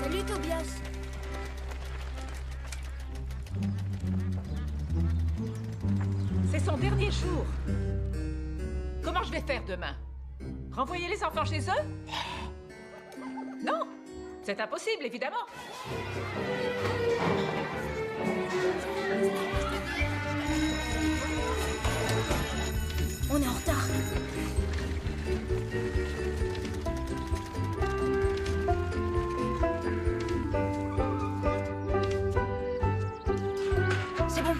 Salut Tobias. C'est son dernier jour. Comment je vais faire demain? Renvoyer les enfants chez eux? Non, c'est impossible, évidemment. On est en retard. C'est bon.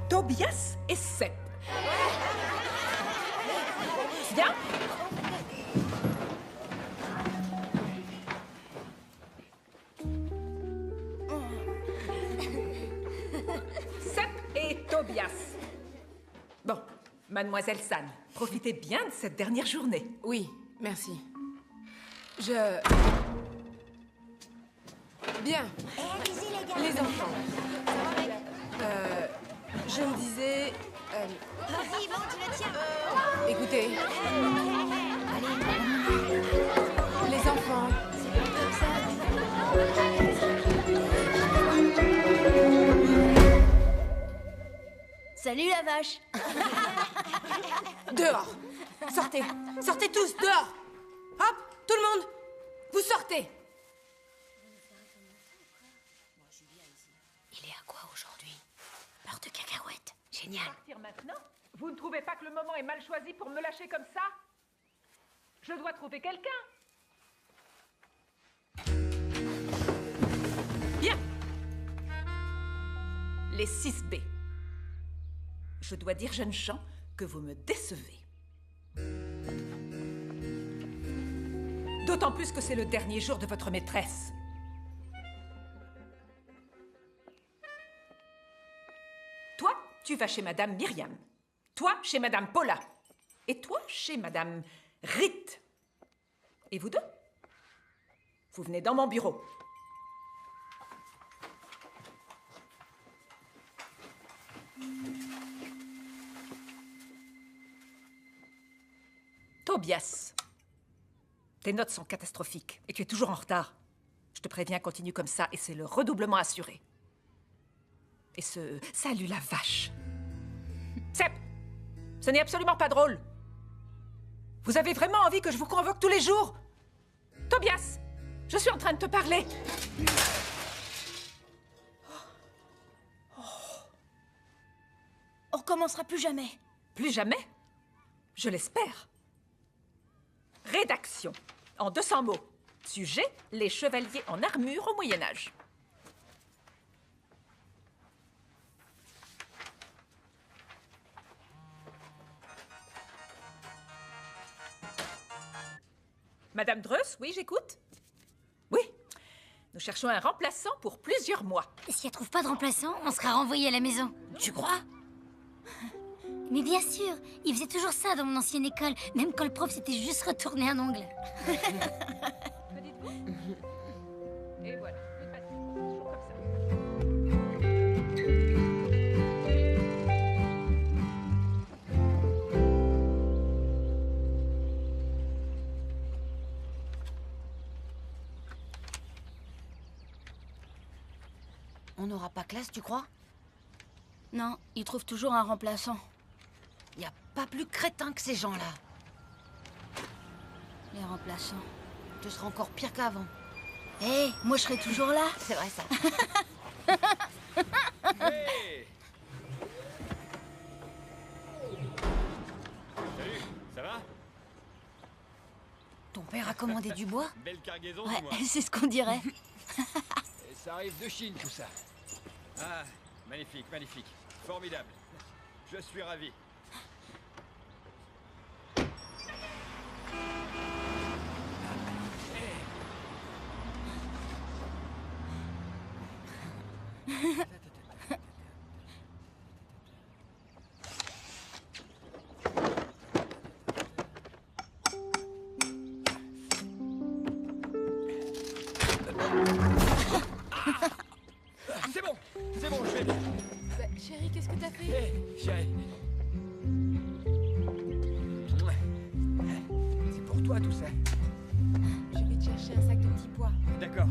Tobias et Seth. Viens. Seth et Tobias. Bon, mademoiselle San, profitez bien de cette dernière journée. Oui, merci. Bien. Les enfants. Je me disais... Vas-y, bon, tu le tiens. Écoutez. Les enfants. Salut la vache. Dehors. Sortez. Sortez tous, dehors. Hop, tout le monde. Vous sortez. Il est à quoi aujourd'hui? Beurre de cacahuète. Génial. Partir maintenant? Vous ne trouvez pas que le moment est mal choisi pour me lâcher comme ça? Je dois trouver quelqu'un. Bien. Les 6B. Je dois dire, jeunes gens, que vous me décevez. D'autant plus que c'est le dernier jour de votre maîtresse. Toi, tu vas chez Madame Myriam. Toi, chez Madame Paula. Et toi, chez Madame Rite. Et vous deux? Vous venez dans mon bureau. Tobias, tes notes sont catastrophiques et tu es toujours en retard. Je te préviens, continue comme ça et c'est le redoublement assuré. Et ce salut la vache. Sep, ce n'est absolument pas drôle. Vous avez vraiment envie que je vous convoque tous les jours? Tobias, je suis en train de te parler. On recommencera plus jamais. Plus jamais? Je l'espère. Rédaction, en 200 mots. Sujet, les chevaliers en armure au Moyen-Âge. Madame Dreuss, oui, j'écoute? Oui, nous cherchons un remplaçant pour plusieurs mois. Si elle trouve pas de remplaçant, on sera renvoyé à la maison. Tu crois? Mais bien sûr, il faisait toujours ça dans mon ancienne école, même quand le prof s'était juste retourné un ongle. Me dites-vous? Et voilà, toujours comme ça. On n'aura pas classe, tu crois? Non, il trouve toujours un remplaçant. Y a pas plus crétin que ces gens-là. Les remplaçants. Tu seras encore pire qu'avant. Hé, moi je serai toujours là. C'est vrai, ça. Hey! Salut, ça va? Ton père a commandé du bois? Belle cargaison, Ouais, dis-moi. c'est ce qu'on dirait. Et ça arrive de Chine, tout ça. Ah, magnifique, magnifique. Formidable. Je suis ravi. C'est bon, je vais bien. Bah, chérie, qu'est-ce que t'as fait? Hé, chérie. C'est pour toi tout ça. Je vais te chercher un sac de petits pois. D'accord.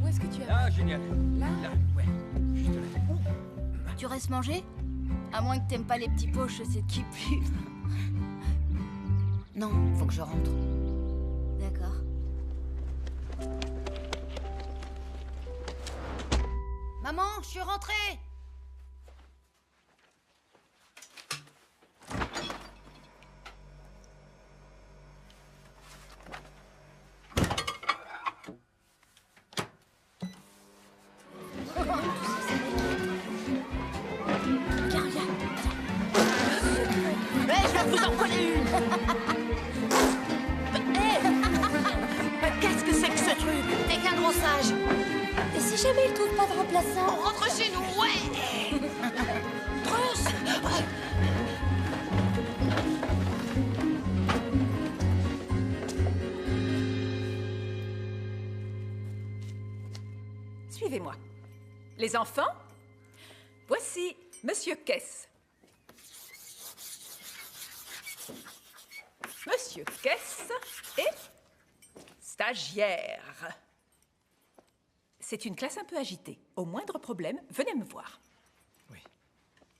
Où est-ce que tu as... Ah, génial. Là? Là, ouais. Juste là. Tu restes manger? À moins que t'aimes pas les petits pots, je sais qui pue. Non, faut que je rentre. D'accord. Maman, je suis rentrée! Qu'est-ce que c'est que ce truc? T'es qu'un gros sage! Et si jamais il trouve pas de remplaçant? On rentre chez nous, ouais! Suivez-moi. Les enfants, voici Monsieur Kess. Monsieur Kess est stagiaire. C'est une classe un peu agitée. Au moindre problème, venez me voir. Oui.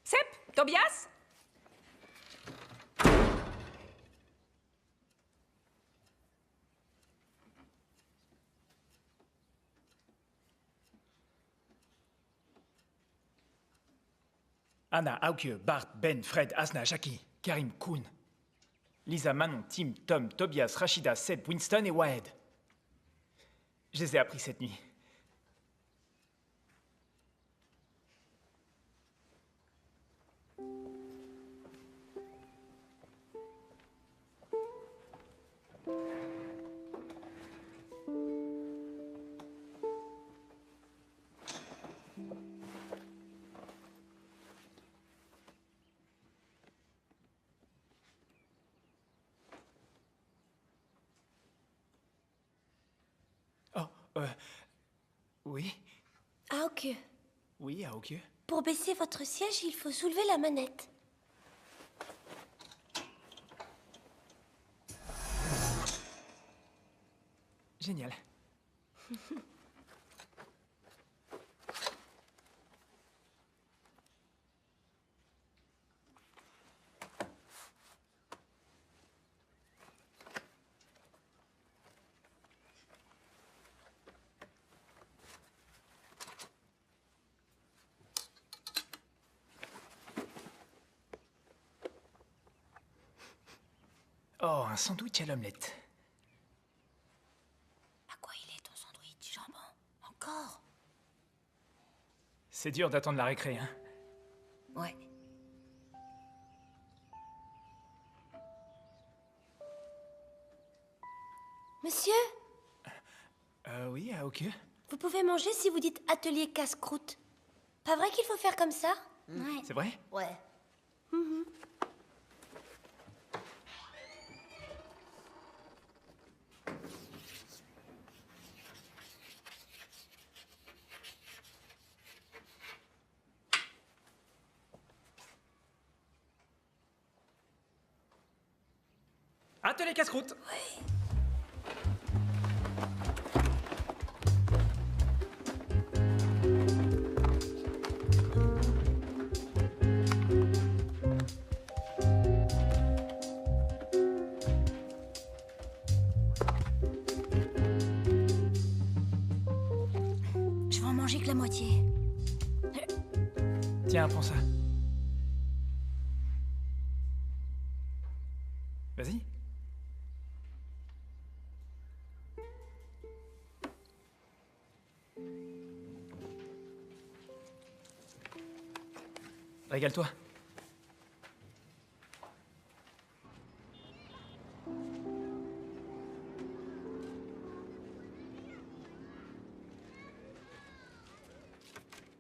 Sep, Tobias? Anna, Auke, Bart, Ben, Fred, Asna, Jackie, Karim, Kuhn. Lisa, Manon, Tim, Tom, Tobias, Rachida, Seb, Winston et Wahed. Je les ai appris cette nuit. Oh, oui, Auke, oui, Auke. pour baisser votre siège, il faut soulever la manette. Génial. Oh, un sandwich à l'omelette. À quoi il est ton sandwich, jambon? Encore? C'est dur d'attendre la récré, hein. Ouais. Monsieur, Oui, Auke. vous pouvez manger si vous dites atelier casse-croûte. Pas vrai qu'il faut faire comme ça? Ouais. C'est vrai? Ouais. Atelier casse-croûte. Je vais en manger que la moitié. Tiens, prends ça. Vas-y. Régale-toi.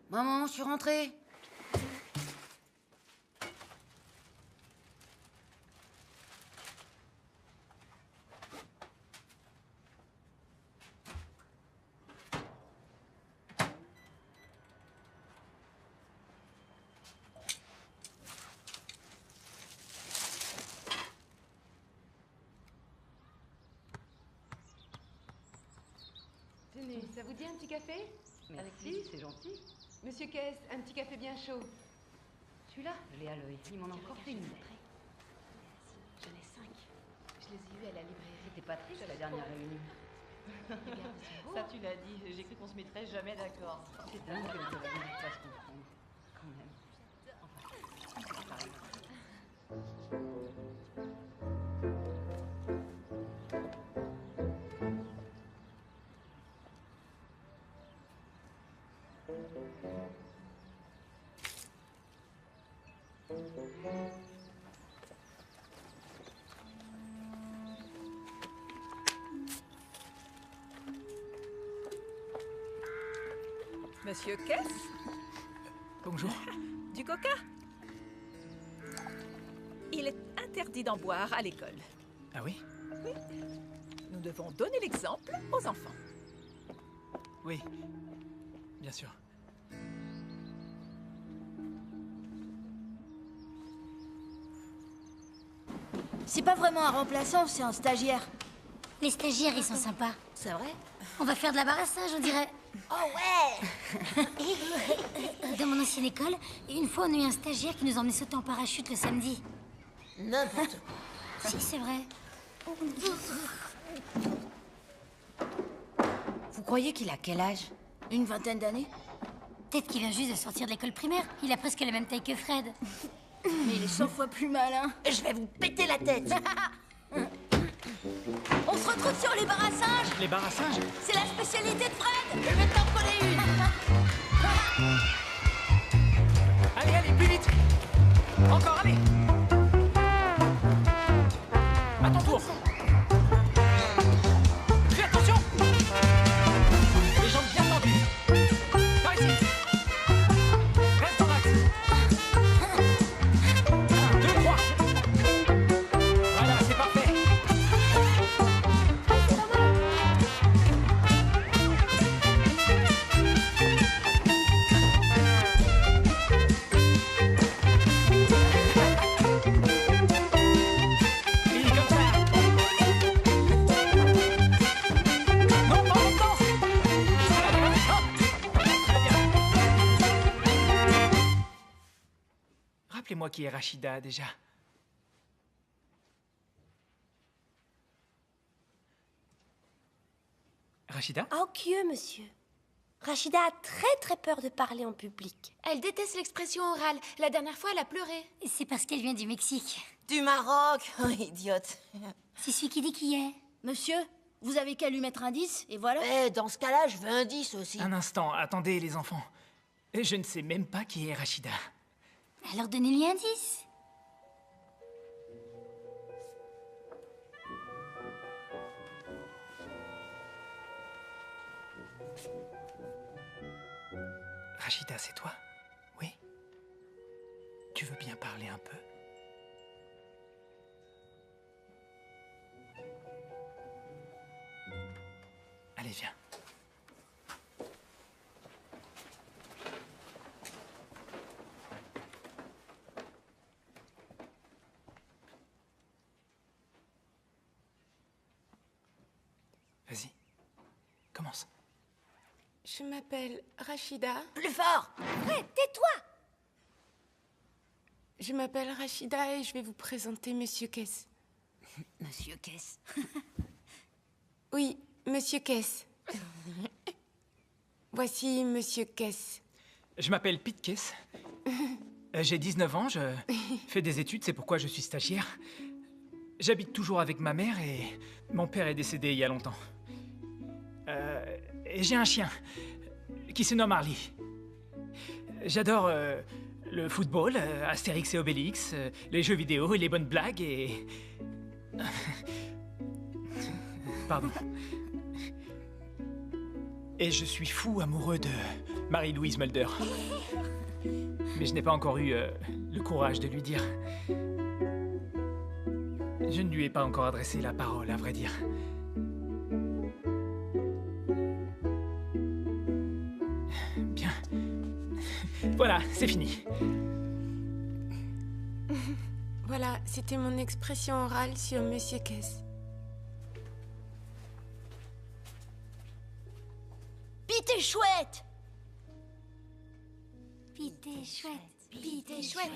Maman, je suis rentrée. Tenez, ça vous dit un petit café? Merci, c'est gentil. Monsieur Kess, un petit café bien chaud. Celui-là, je l'ai à l'œil. Il m'en a encore fait une. J'en ai 5. Je les ai eus à la librairie. T'es pas triste à la dernière réunion? Ça, tu l'as dit. J'ai cru qu'on se mettrait jamais d'accord. C'est dingue que les amis ne pas se comprendre. Quand même. Enfin, c'est pareil. Monsieur Kess, Bonjour. du coca? Il est interdit d'en boire à l'école. Ah oui? Nous devons donner l'exemple aux enfants. Oui. Bien sûr. C'est pas vraiment un remplaçant, c'est un stagiaire. Les stagiaires, ils sont sympas. C'est vrai? On va faire de l'abarassage, on dirait. Oh ouais! Dans mon ancienne école, une fois, on a eu un stagiaire qui nous emmenait sauter en parachute le samedi. N'importe quoi. Si, c'est vrai. Vous croyez qu'il a quel âge? Une vingtaine d'années? Peut-être qu'il vient juste de sortir de l'école primaire. Il a presque la même taille que Fred. Mais il est 100 fois plus malin. Je vais vous péter la tête. On se retrouve sur les barassages. Les barassages? C'est la spécialité de Fred. Je vais t'en coller une. Allez, allez, plus vite! Encore, allez! À ton tour! Fais attention! Les jambes bien tendues! Par ici! Reste en axe! 1, 2, 3! Voilà, c'est parfait! Oui, comme ça! Non, pas longtemps! Allez, hop! Très bien! Rappelez-moi qui est Rachida, déjà. Rachida? Oh que monsieur. Rachida a très peur de parler en public. Elle déteste l'expression orale. La dernière fois, elle a pleuré. C'est parce qu'elle vient du Mexique. Du Maroc. Oh, idiote. C'est celui qui dit qui est. Monsieur, vous avez qu'à lui mettre un 10 et voilà. Eh, dans ce cas-là, je veux un 10 aussi. Un instant, attendez les enfants. Je ne sais même pas qui est Rachida. Alors donnez-lui un 10. Rachida, c'est toi? Oui? Tu veux bien parler un peu? Allez, viens. Vas-y, commence. Je m'appelle Rachida. Plus fort. Fred, tais-toi. Je m'appelle Rachida et je vais vous présenter Monsieur Kess. Monsieur Kess. Oui, Monsieur Kess. Voici Monsieur Kess. Je m'appelle Pete Kess. J'ai 19 ans, je fais des études, c'est pourquoi je suis stagiaire. J'habite toujours avec ma mère et mon père est décédé il y a longtemps. Et j'ai un chien qui se nomme Harley. J'adore le football, Astérix et Obélix, les jeux vidéo et les bonnes blagues et... Pardon. Et je suis fou amoureux de Marie-Louise Mulder. Mais je n'ai pas encore eu le courage de lui dire. Je ne lui ai pas encore adressé la parole, à vrai dire. Bien. Voilà, c'est fini. Voilà, c'était mon expression orale sur Monsieur Kess. Pete est chouette. Pete est chouette, Pete est chouette.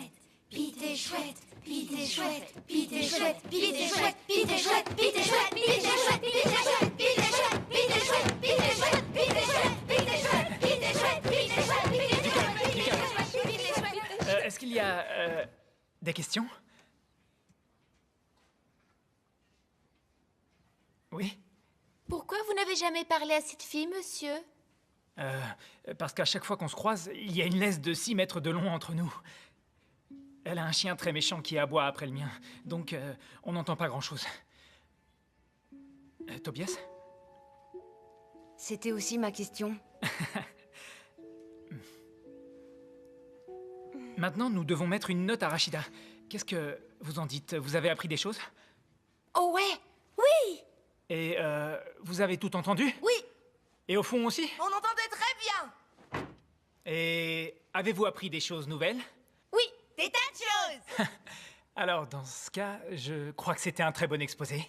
Pete est chouette. Pete est chouette. Pete est chouette. Pete est chouette. Pete est chouette. Pete est chouette. Pete est chouette. Pete est chouette. Pete est chouette. Pete est chouette. Pete est chouette. Pete est chouette. Pete est chouette. Pete est chouette. Pete est chouette. Pete est chouette. Est-ce qu'il y a des questions? Oui? Pourquoi vous n'avez jamais parlé à cette fille, monsieur? Parce qu'à chaque fois qu'on se croise, il y a une laisse de 6 mètres de long entre nous. Elle a un chien très méchant qui aboie après le mien, donc on n'entend pas grand-chose. Tobias? C'était aussi ma question. Maintenant, nous devons mettre une note à Rachida. Qu'est-ce que vous en dites? Vous avez appris des choses? Oh ouais. Oui. Et vous avez tout entendu? Oui. Et au fond aussi? On entendait très bien. Et avez-vous appris des choses nouvelles? Oui. Des tas de choses. Alors, dans ce cas, je crois que c'était un très bon exposé.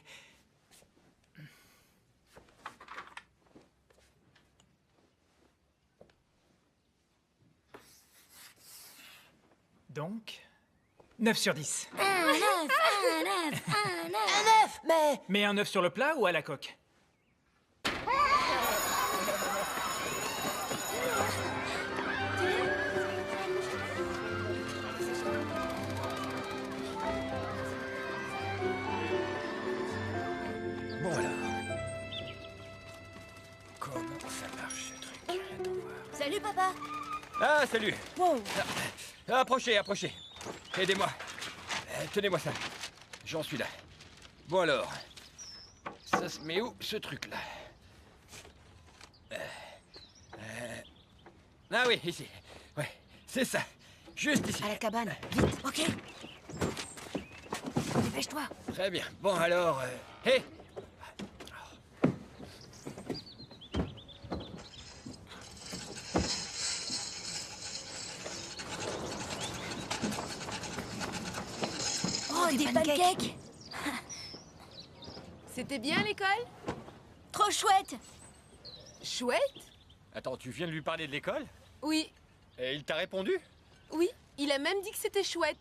Donc, 9 sur 10. Un œuf, mais... Mais un œuf sur le plat ou à la coque? Bon alors. Comment ça marche ce truc? Attends voir. Salut, papa. Ah, salut. Wow. Approchez, approchez. Aidez-moi. Tenez-moi ça. J'en suis là. Bon alors. Ça se met où, ce truc-là? Ah oui, ici. Ouais, c'est ça. Juste ici. À la cabane. Vite, ok. Dépêche-toi. Très bien. Bon alors... Hé. Oh, des pancakes. C'était bien l'école? Trop chouette. Chouette? Attends, tu viens de lui parler de l'école? Oui, Et il t'a répondu? oui. Il a même dit que c'était chouette.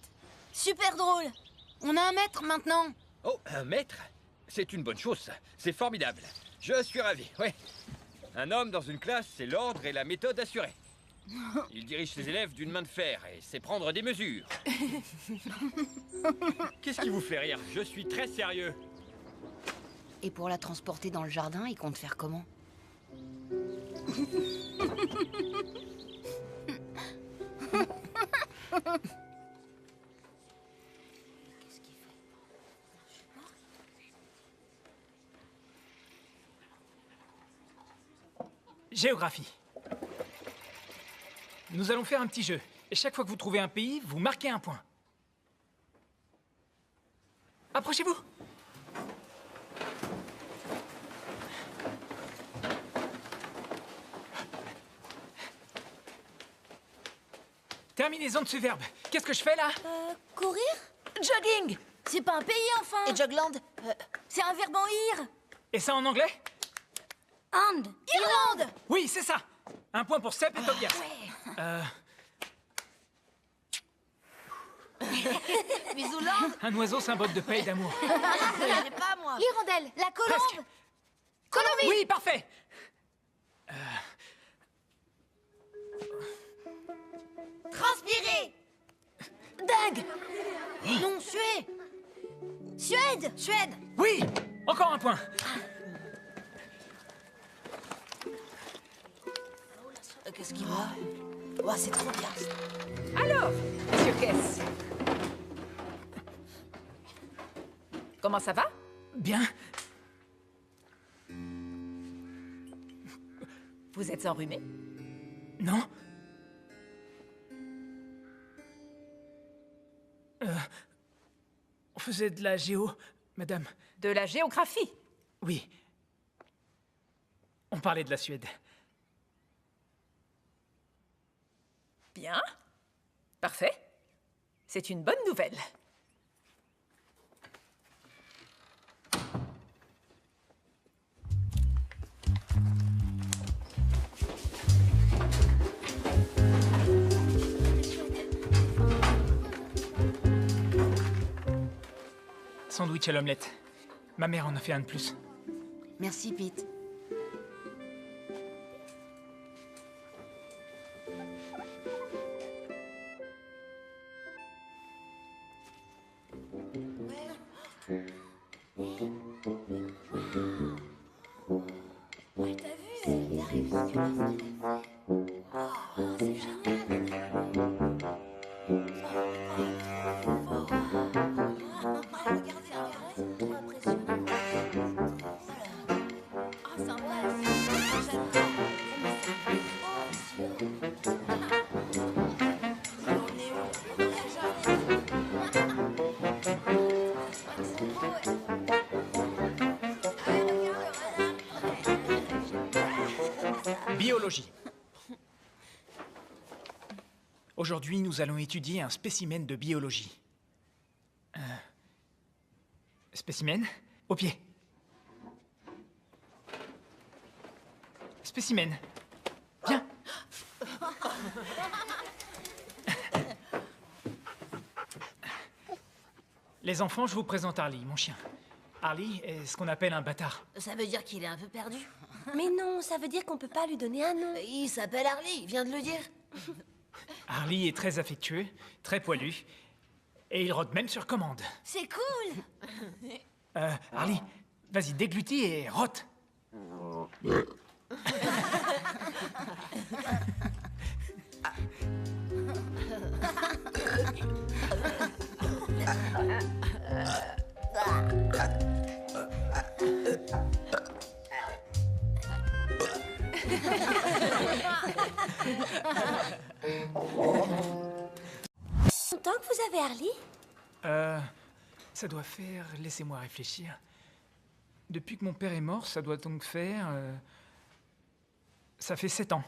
Super drôle. On a un maître maintenant. Oh, un maître? C'est une bonne chose, ça. C'est formidable. Je suis ravi, ouais. Un homme dans une classe, c'est l'ordre et la méthode assurée. Il dirige ses élèves d'une main de fer et sait prendre des mesures. Qu'est-ce qui vous fait rire? Je suis très sérieux. Et pour la transporter dans le jardin, il compte faire comment? Géographie. Nous allons faire un petit jeu. Et chaque fois que vous trouvez un pays, vous marquez un point. Approchez-vous. Terminaison de ce verbe. Qu'est-ce que je fais là? Courir? Jogging. C'est pas un pays, enfin. Et Jogland? C'est un verbe en ir. Et ça en anglais? And. Irlande. Oui, c'est ça. Un point pour Seb et Tobias. Bisouland. Un oiseau symbole de paix et d'amour. C'est pas moi. L'hirondelle. La colombe. Presque. Colombie. Oui, parfait. Transpirer. Dingue. Non, Suède. Suède. Suède. Oui, encore un point. Qu'est-ce qu'il va? Oh, c'est trop bien. Alors, monsieur Kess. Comment ça va? Bien. Vous êtes enrhumé? Non? On faisait de la géo, madame. De la géographie? Oui. On parlait de la Suède. Bien. Parfait. C'est une bonne nouvelle. Sandwich à l'omelette. Ma mère en a fait un de plus. Merci, Pete. Ouais, t'as vu, elle arrive sur la fenêtre. Oh, c'est génial. Regardez, c'est trop impressionnant. Oh, sympa, j'adore. Biologie. Aujourd'hui, nous allons étudier un spécimen de biologie. Spécimen? Au pied. Spécimen. Viens. Les enfants, je vous présente Harley, mon chien. Harley est ce qu'on appelle un bâtard. Ça veut dire qu'il est un peu perdu. Mais non, ça veut dire qu'on peut pas lui donner un nom. Il s'appelle Harley, il vient de le dire. Harley est très affectueux, très poilu, et il rôde même sur commande. C'est cool. Harley, vas-y, déglutis et rote. Content que vous avez Harley? Ça doit faire... Laissez-moi réfléchir. Depuis que mon père est mort, ça doit donc faire... Ça fait 7 ans.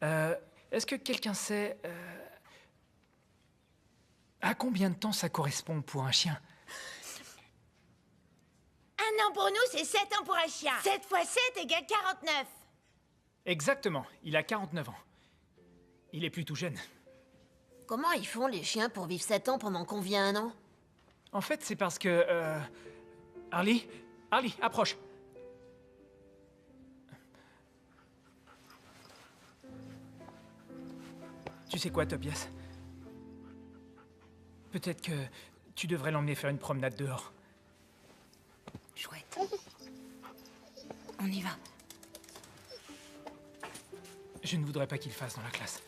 Est-ce que quelqu'un sait... à combien de temps ça correspond pour un chien? Un an pour nous, c'est 7 ans pour un chien. 7 fois 7 égale 49. Exactement, il a 49 ans. Il est plutôt jeune. Comment ils font les chiens pour vivre 7 ans pendant qu'on vit un an? En fait, c'est parce que... Harley, approche. Tu sais quoi, Tobias? Peut-être que tu devrais l'emmener faire une promenade dehors. Chouette. On y va. Je ne voudrais pas qu'il fasse dans la classe.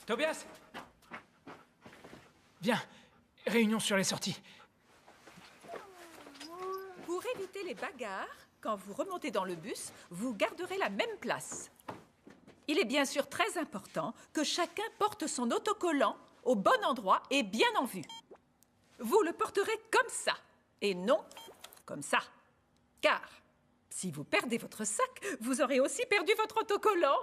Tobias! Viens, réunion sur les sorties. Pour éviter les bagarres, quand vous remontez dans le bus, vous garderez la même place. Il est bien sûr très important que chacun porte son autocollant au bon endroit et bien en vue. Vous le porterez comme ça, et non comme ça. Car si vous perdez votre sac, vous aurez aussi perdu votre autocollant.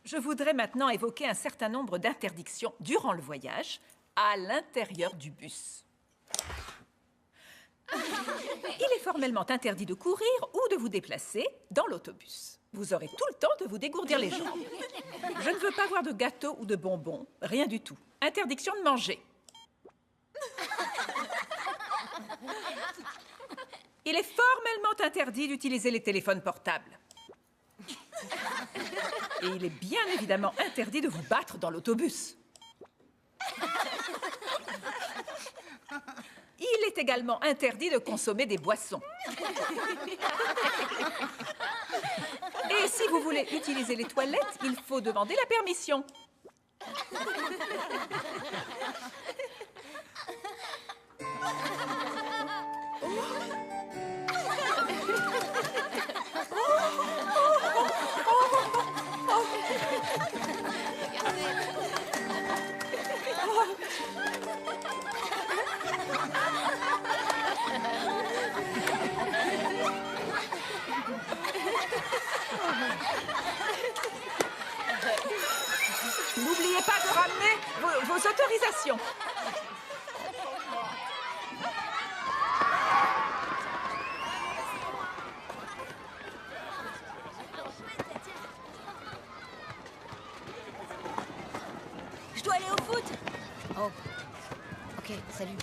Je voudrais maintenant évoquer un certain nombre d'interdictions durant le voyage à l'intérieur du bus. Il est formellement interdit de courir ou de vous déplacer dans l'autobus. Vous aurez tout le temps de vous dégourdir les jambes. Je ne veux pas voir de gâteaux ou de bonbons, rien du tout. Interdiction de manger. Il est formellement interdit d'utiliser les téléphones portables. Et il est bien évidemment interdit de vous battre dans l'autobus. Il est également interdit de consommer des boissons. Et si vous voulez utiliser les toilettes, il faut demander la permission. N'oubliez pas de ramener vos autorisations. Je dois aller au foot. Oh. Ok, salut.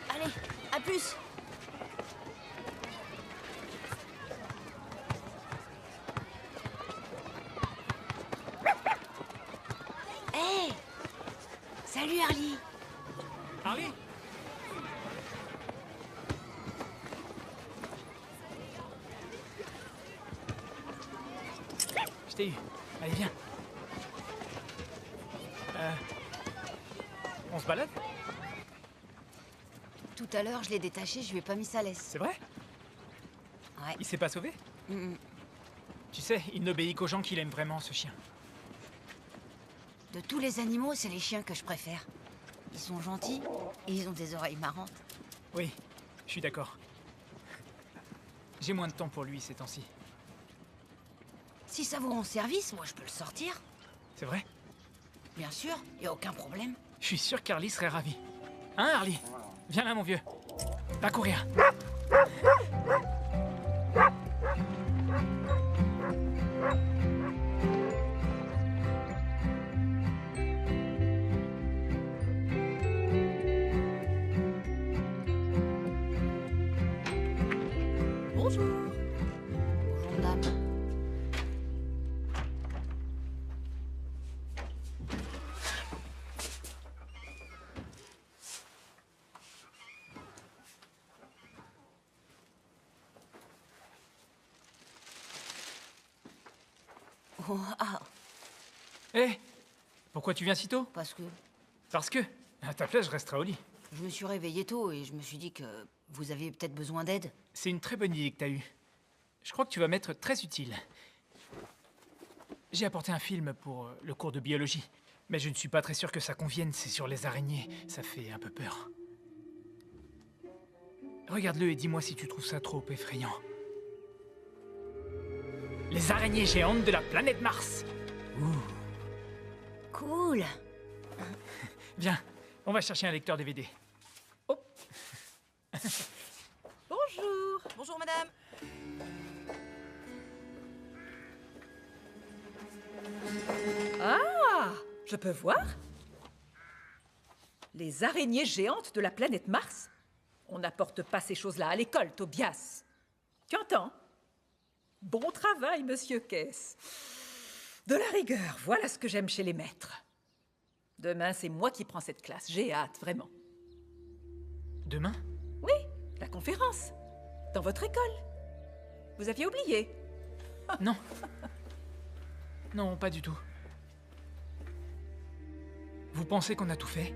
Allez, à plus. Hey! Salut, Harley. Harley? Je t'ai eu. Allez, viens. On se balade? Tout à l'heure, je l'ai détaché, je lui ai pas mis sa laisse. C'est vrai? Ouais. Il s'est pas sauvé? Mm, mm. Tu sais, il n'obéit qu'aux gens qu'il aime vraiment, ce chien. De tous les animaux, c'est les chiens que je préfère. Ils sont gentils et ils ont des oreilles marrantes. Oui, je suis d'accord. J'ai moins de temps pour lui ces temps-ci. Si ça vous rend service, moi je peux le sortir. C'est vrai? Bien sûr, y a aucun problème. Je suis sûr qu'Harley serait ravi. Hein, Harley? Viens là, mon vieux. Va courir. Bonjour. Bonjour, madame. Oh, ah, Hé, pourquoi tu viens si tôt? parce que Parce que, à ta place, je resterai au lit. je me suis réveillée tôt et je me suis dit que vous aviez peut-être besoin d'aide. C'est une très bonne idée que t'as eue. Je crois que tu vas m'être très utile. J'ai apporté un film pour le cours de biologie, mais je ne suis pas très sûr que ça convienne. C'est sur les araignées. Ça fait un peu peur. Regarde-le et dis-moi si tu trouves ça trop effrayant. Les araignées géantes de la planète Mars. Ouh. Cool. Viens, on va chercher un lecteur DVD. Oh. Bonjour. Bonjour, madame. Ah, je peux voir? Les araignées géantes de la planète Mars? On n'apporte pas ces choses-là à l'école, Tobias. Tu entends? Bon travail, monsieur Kess. De la rigueur, voilà ce que j'aime chez les maîtres. Demain, c'est moi qui prends cette classe. J'ai hâte, vraiment. Demain? Oui, la conférence. Dans votre école. Vous aviez oublié? Non. Non, pas du tout. Vous pensez qu'on a tout fait?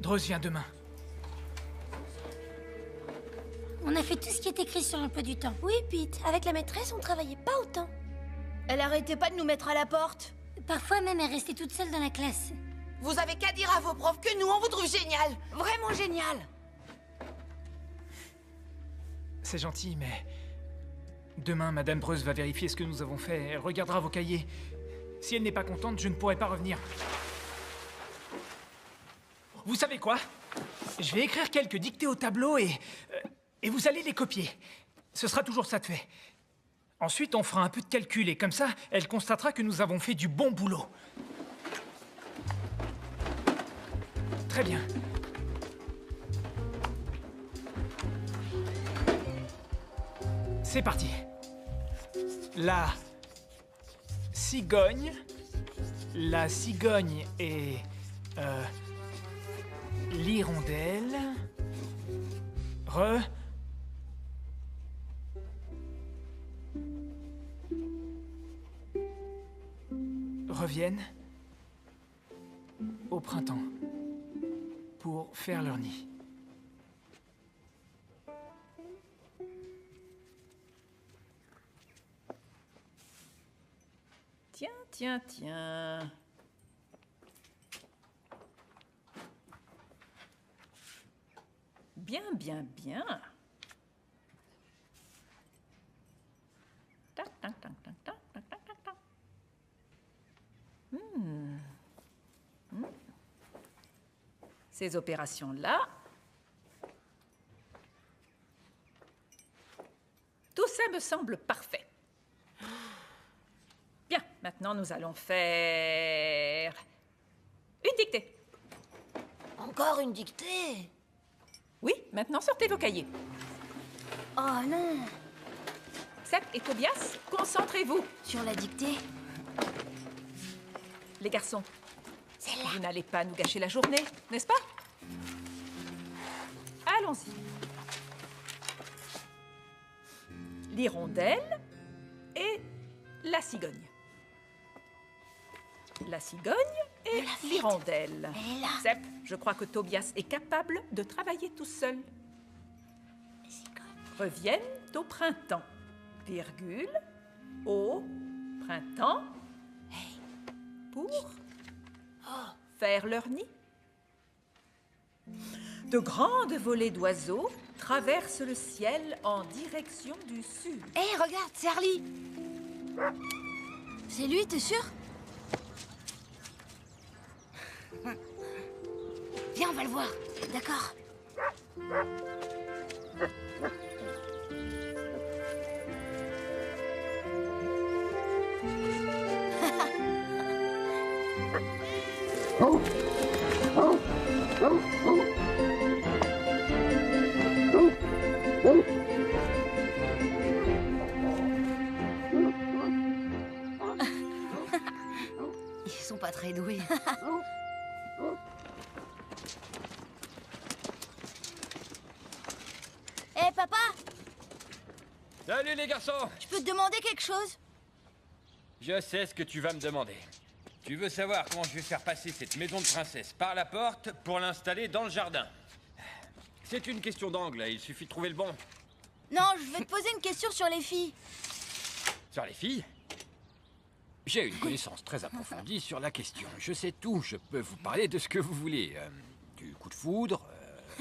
Dross vient demain. On a fait tout ce qui est écrit sur l'emploi du temps. Oui, Pete, avec la maîtresse, on travaillait pas autant. Elle arrêtait pas de nous mettre à la porte. Parfois même, elle restait toute seule dans la classe. Vous avez qu'à dire à vos profs que nous, on vous trouve génial. Vraiment génial. C'est gentil, mais... Demain, Madame Breuse va vérifier ce que nous avons fait. Elle regardera vos cahiers. Si elle n'est pas contente, je ne pourrai pas revenir. Vous savez quoi? Je vais écrire quelques dictées au tableau et vous allez les copier. Ce sera toujours ça de fait. Ensuite, on fera un peu de calcul et comme ça, elle constatera que nous avons fait du bon boulot. Très bien. C'est parti. La cigogne. La cigogne est... l'hirondelle. Reviennent au printemps pour faire leur nid. Tiens. Bien. Tac. Ces opérations-là. Tout ça me semble parfait. Bien, maintenant nous allons faire une dictée. Encore une dictée? Oui, maintenant sortez vos cahiers. Oh non! Seth et Tobias, concentrez-vous. Sur la dictée? Les garçons, vous n'allez pas nous gâcher la journée, n'est-ce pas? Allons-y. L'hirondelle et la cigogne. La cigogne et l'hirondelle. Elle est là. Sep, je crois que Tobias est capable de travailler tout seul. Reviennent au printemps. Virgule. Au printemps. Pour faire leur nid. De grandes volées d'oiseaux traversent le ciel en direction du sud. Hé, regarde, c'est Harley. C'est lui, t'es sûr? Viens, on va le voir. D'accord. Ils sont pas très doués. Hé, papa, Salut les garçons! je peux te demander quelque chose? Je sais ce que tu vas me demander. Tu veux savoir comment je vais faire passer cette maison de princesse par la porte pour l'installer dans le jardin. C'est une question d'angle, il suffit de trouver le bon. Non, je vais te poser une question sur les filles. Sur les filles? J'ai une connaissance très approfondie sur la question. Je sais tout, je peux vous parler de ce que vous voulez. Du coup de foudre,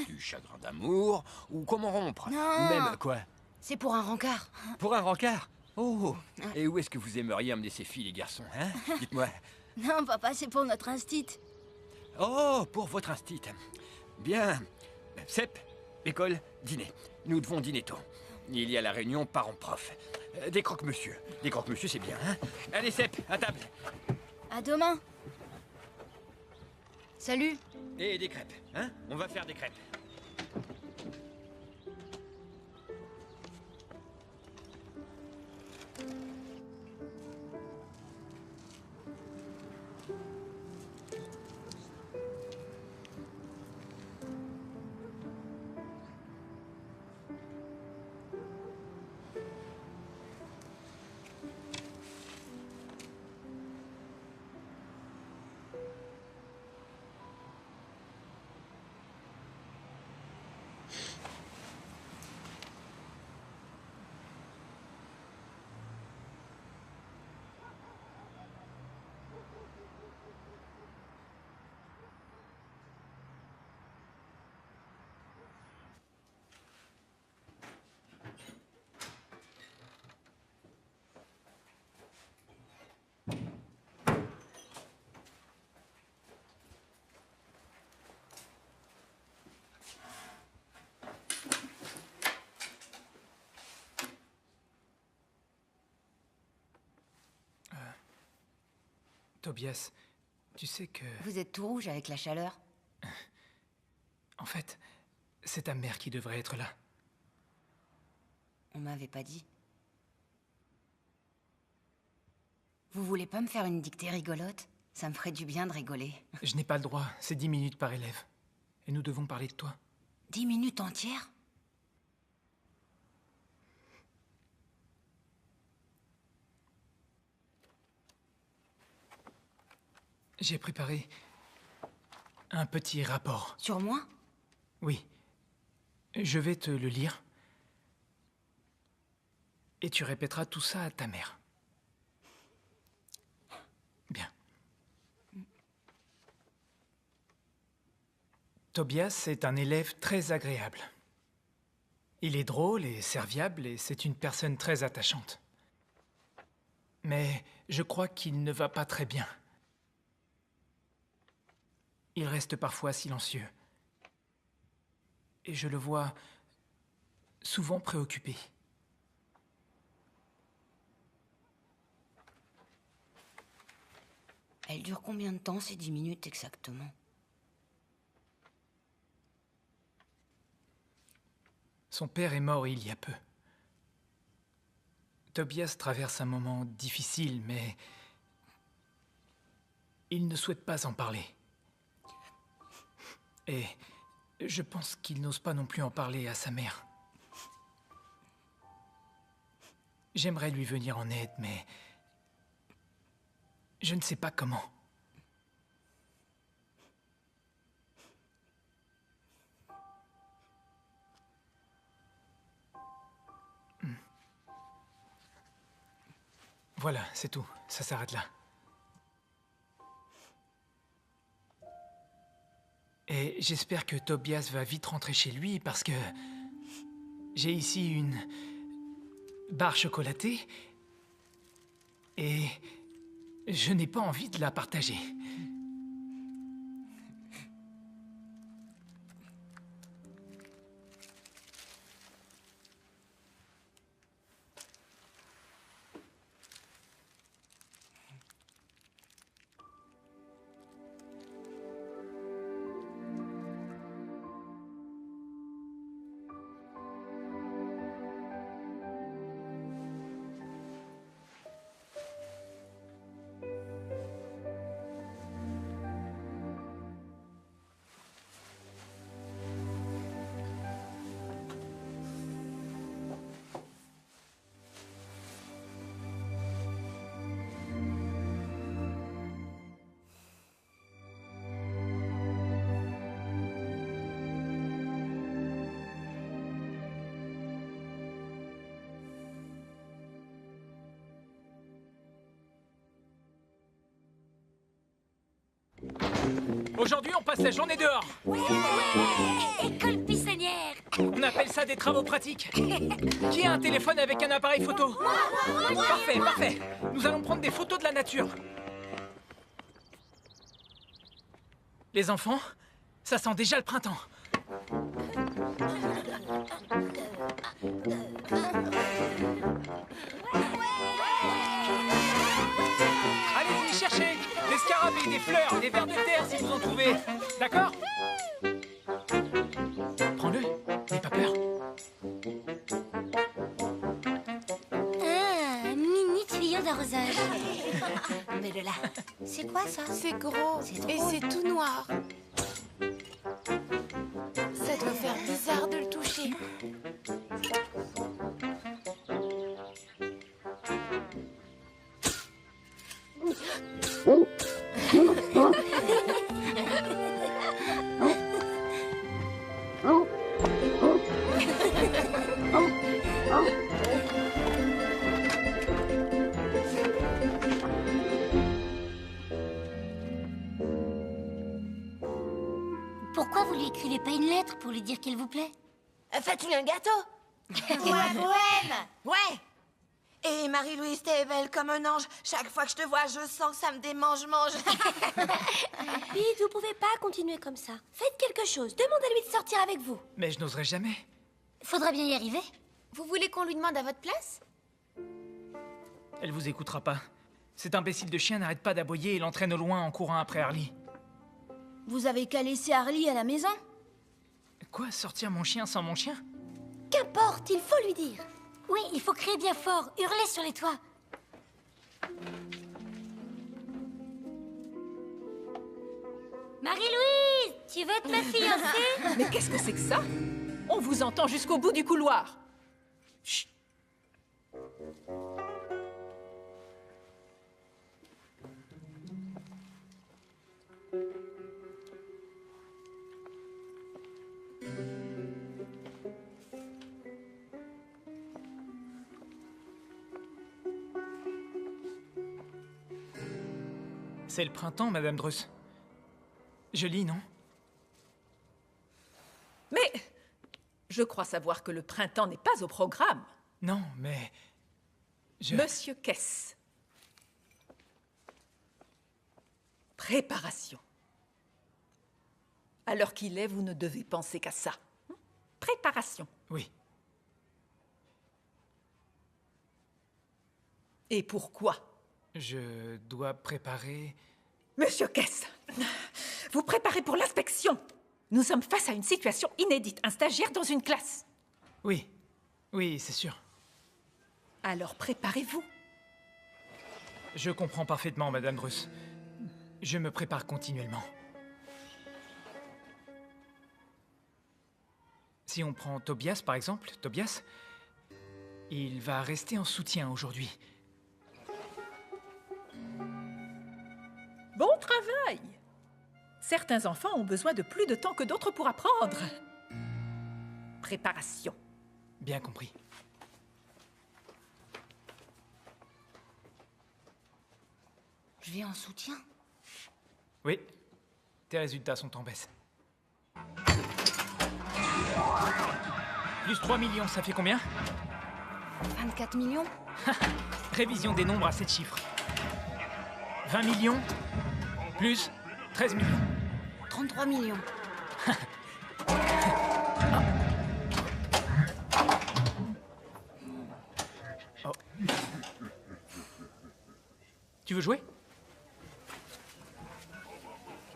du chagrin d'amour, ou comment rompre. Non. Ou même quoi? C'est pour un rencard. Pour un rencard? Oh! Et où est-ce que vous aimeriez amener ces filles, les garçons, hein? Dites-moi. Non, papa, c'est pour notre instit. Oh, pour votre instit. Bien. Sep, école, dîner. Nous devons dîner tôt. Il y a la réunion parents-prof. Des croque-monsieur. Des croque-monsieur, c'est bien, hein? Allez, Sep, à table. À demain. Salut. Et des crêpes, hein? On va faire des crêpes. Tobias, tu sais que... Vous êtes tout rouge avec la chaleur. En fait, c'est ta mère qui devrait être là. On m'avait pas dit. Vous voulez pas me faire une dictée rigolote? Ça me ferait du bien de rigoler. Je n'ai pas le droit, c'est 10 minutes par élève. Et nous devons parler de toi. 10 minutes entières? J'ai préparé un petit rapport. Sur moi? Oui. Je vais te le lire. Et tu répéteras tout ça à ta mère. Bien. Tobias est un élève très agréable. Il est drôle et serviable et c'est une personne très attachante. Mais je crois qu'il ne va pas très bien. Il reste parfois silencieux. Et je le vois souvent préoccupé. Elle dure combien de temps, ces 10 minutes exactement? Son père est mort il y a peu. Tobias traverse un moment difficile, mais il ne souhaite pas en parler. Et je pense qu'il n'ose pas non plus en parler à sa mère. J'aimerais lui venir en aide, mais je ne sais pas comment. Voilà, c'est tout. Ça s'arrête là. Et j'espère que Tobias va vite rentrer chez lui parce que j'ai ici une barre chocolatée et je n'ai pas envie de la partager. Aujourd'hui, on passe la journée dehors. Ouais, école pissonnière. On appelle ça des travaux pratiques. Qui a un téléphone avec un appareil photo? Parfait, parfait. Nous allons prendre des photos de la nature. Les enfants, ça sent déjà le printemps. Allez-y, cherchez des scarabées, des fleurs, des vers de terre si vous en trouvez. D'accord? Prends-le, n'aie pas peur. Un mini tuyau d'arrosage. Mets-le là. C'est quoi ça? C'est gros et c'est tout noir. Ça doit faire bizarre de le toucher. Pourquoi vous lui écrivez pas une lettre pour lui dire qu'elle vous plaît? Faites-lui un gâteau. Ouais. Et Marie-Louise, t'es belle comme un ange. Chaque fois que je te vois, je sens que ça me démange. Pete, vous pouvez pas continuer comme ça. Faites quelque chose. Demandez-lui de sortir avec vous. Mais je n'oserais jamais. Faudra bien y arriver. Vous voulez qu'on lui demande à votre place? Elle vous écoutera pas. Cet imbécile de chien n'arrête pas d'aboyer et l'entraîne au loin en courant après Harley. Vous avez qu'à laisser Harley à la maison? Quoi, sortir mon chien sans mon chien? Qu'importe, il faut lui dire. Oui, il faut crier bien fort, hurler sur les toits. Marie-Louise, tu veux être ma fiancée? Mais qu'est-ce que c'est que ça? On vous entend jusqu'au bout du couloir. Chut. C'est le printemps, Madame Druss. Joli, non? Mais je crois savoir que le printemps n'est pas au programme. Non, mais... Monsieur Kess. Préparation. À l'heure qu'il est, vous ne devez penser qu'à ça. Préparation. Oui. Et pourquoi? Je dois préparer... Monsieur Kess, vous préparez pour l'inspection. Nous sommes face à une situation inédite. Un stagiaire dans une classe. Oui. Oui, c'est sûr. Alors préparez-vous. Je comprends parfaitement, Madame Druss. Je me prépare continuellement. Si on prend Tobias, par exemple, Tobias, il va rester en soutien aujourd'hui. Bon travail! Certains enfants ont besoin de plus de temps que d'autres pour apprendre. Préparation. Bien compris. Je vais en soutien. Oui. Tes résultats sont en baisse. Plus 3 millions, ça fait combien? 24 millions? Révision des nombres à 7 chiffres. 20 millions plus 13 millions. 33 millions. Oh. Tu veux jouer?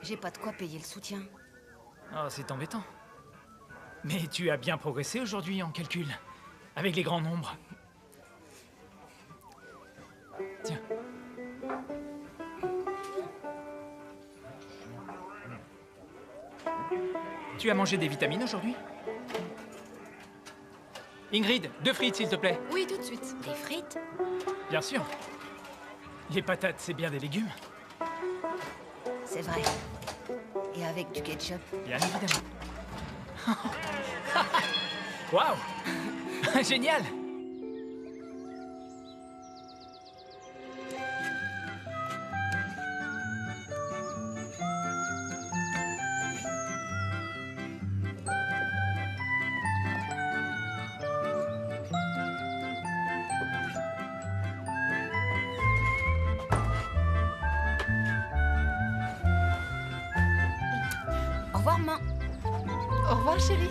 J'ai pas de quoi payer le soutien. Oh, c'est embêtant. Mais tu as bien progressé aujourd'hui en calcul. Avec les grands nombres. Tiens. Tu as mangé des vitamines aujourd'hui? Ingrid, 2 frites, s'il te plaît. Oui, tout de suite. Des frites? Bien sûr. Les patates, c'est bien des légumes. C'est vrai. Et avec du ketchup. Bien évidemment. Waouh! Génial! Au revoir, maman. Au revoir, chérie.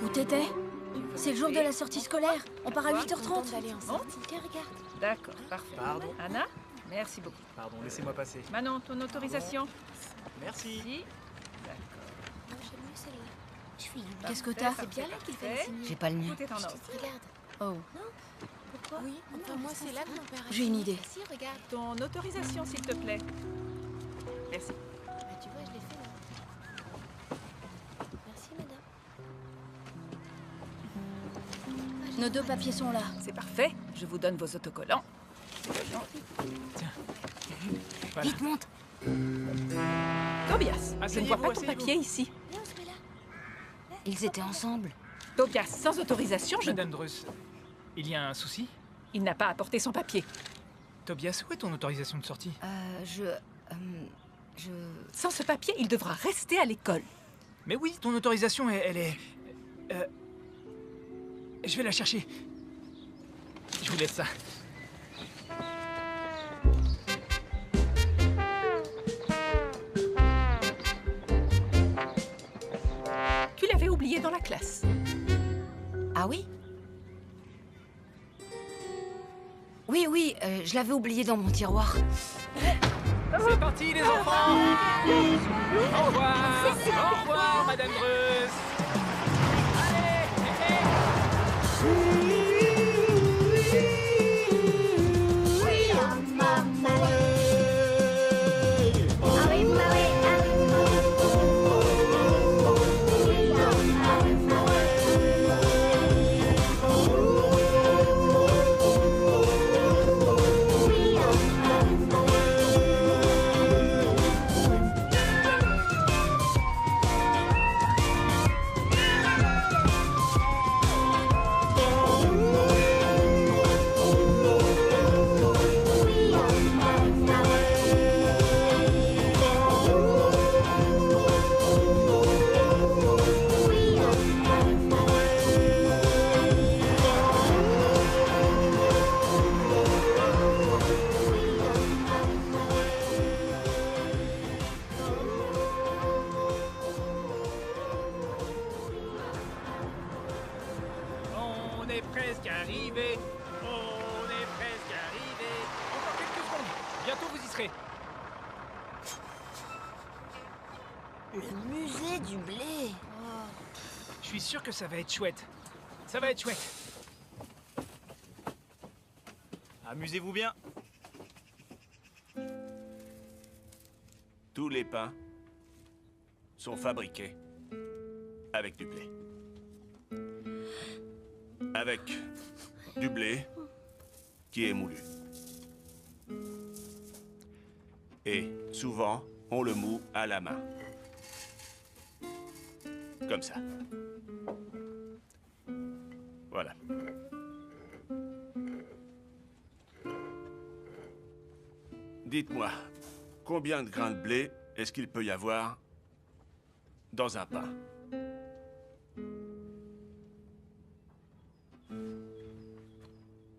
Où t'étais? C'est le jour de la sortie scolaire. On part à 8h30. D'aller en sortie. Tiens, regarde. D'accord, parfait. Pardon. Anna, merci beaucoup. Pardon, laissez-moi passer. Manon, ton autorisation? Merci. Si. Qu'est-ce que t'as? C'est bien là qu'il fallait signer. J'ai pas le mien. Tout est en ordre. Regarde. Oh, Pourquoi? Oui, enfin moi c'est là que mon père a j'ai une signé. idée. Si, regarde. Ton autorisation, s'il te plaît. Merci. Bah, tu vois, je l'ai fait là. Merci, madame. Nos 2 papiers sont là. C'est parfait. Je vous donne vos autocollants. Tiens. Voilà. Vite, monte. Tobias, je ne vois Asseyez-vous, pas ton asseyez-vous. papier ici. Ils étaient ensemble. Tobias, sans autorisation, je... Madame Druss, il y a un souci? Il n'a pas apporté son papier. Tobias, où est ton autorisation de sortie? Je... Sans ce papier, il devra rester à l'école. Mais oui, ton autorisation, elle est... je vais la chercher. Je vous laisse ça. Tu l'avais oublié dans la classe. Ah oui? Oui, je l'avais oublié dans mon tiroir. C'est parti, les enfants! Au revoir! Au revoir, Madame Greuze! On est presque arrivé. On est presque arrivé. Encore quelques secondes. Bientôt vous y serez. Le musée du blé. Je suis sûr que ça va être chouette. Ça va être chouette. Amusez-vous bien. Tous les pains sont fabriqués avec du blé. Avec du blé qui est moulu. Et souvent, on le moud à la main. Comme ça. Voilà. Dites-moi, combien de grains de blé est-ce qu'il peut y avoir dans un pain?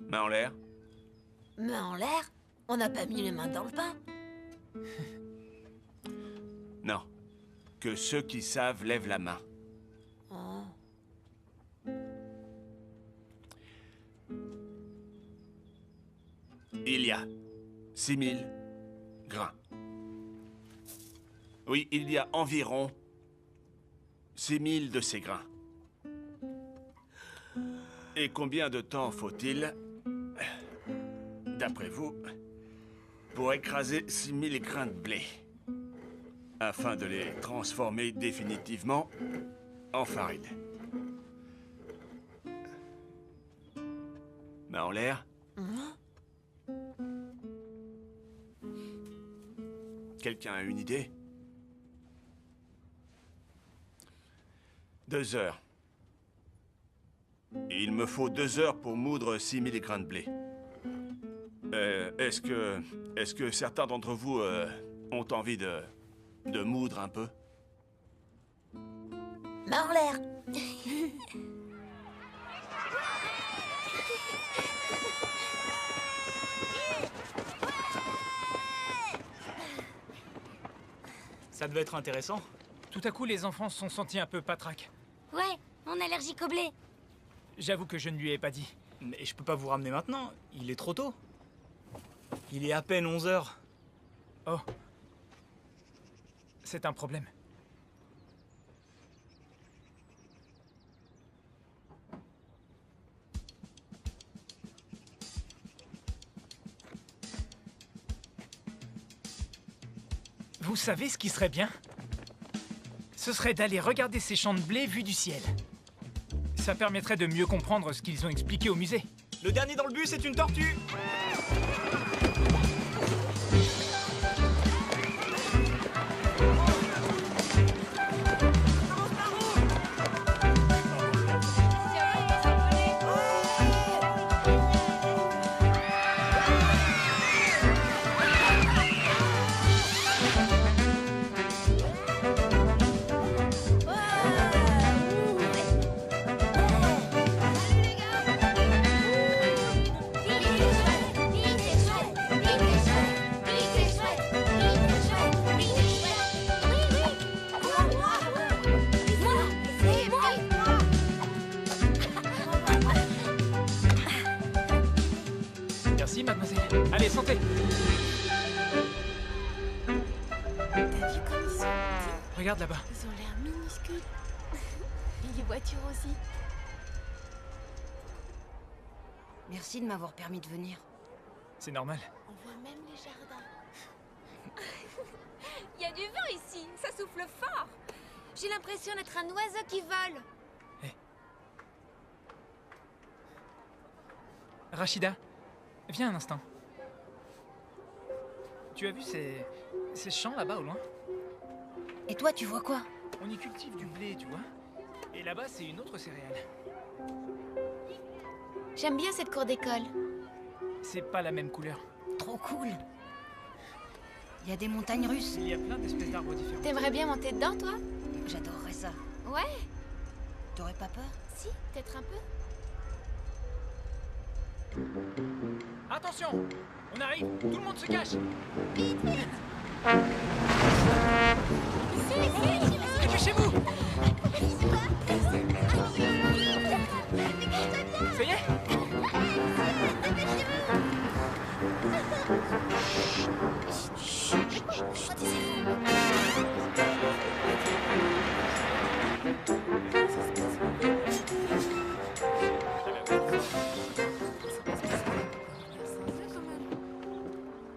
Main en l'air? Main en l'air? On n'a pas mis les mains dans le pain. Non. Que ceux qui savent lèvent la main. Oh. Il y a 6000 grains. Oui, il y a environ 6000 de ces grains. Et combien de temps faut-il, d'après vous, pour écraser 6000 grains de blé, afin de les transformer définitivement en farine? Main en l'air. Quelqu'un a une idée? 2 heures. Il me faut 2 heures pour moudre 6000 grains de blé. Est-ce que certains d'entre vous ont envie de moudre un peu? Main en l'air. Ça devait être intéressant. Tout à coup, les enfants se sont sentis un peu patraques. Ouais, on est allergique au blé. J'avoue que je ne lui ai pas dit. Mais je peux pas vous ramener maintenant. Il est trop tôt. Il est à peine 11 heures. Oh. C'est un problème. Vous savez ce qui serait bien? Ce serait d'aller regarder ces champs de blé vus du ciel. Ça permettrait de mieux comprendre ce qu'ils ont expliqué au musée. Le dernier dans le bus est une tortue. comme ils sont petits. Regarde là-bas. Ils ont l'air minuscules. Et les voitures aussi. Merci de m'avoir permis de venir. C'est normal. On voit même les jardins. Il y a du vent ici, ça souffle fort. J'ai l'impression d'être un oiseau qui vole. Rachida, viens un instant. Tu as vu ces champs là-bas au loin? Et toi, tu vois quoi? On y cultive du blé, tu vois. Et là-bas, c'est une autre céréale. J'aime bien cette cour d'école. C'est pas la même couleur. Trop cool. Il y a des montagnes russes. Il y a plein d'espèces d'arbres différents. T'aimerais bien monter dedans, toi? J'adorerais ça. Ouais. T'aurais pas peur? Si, peut-être un peu. Attention! On arrive! Tout le monde se cache! Dépêchez-vous! Ça y est?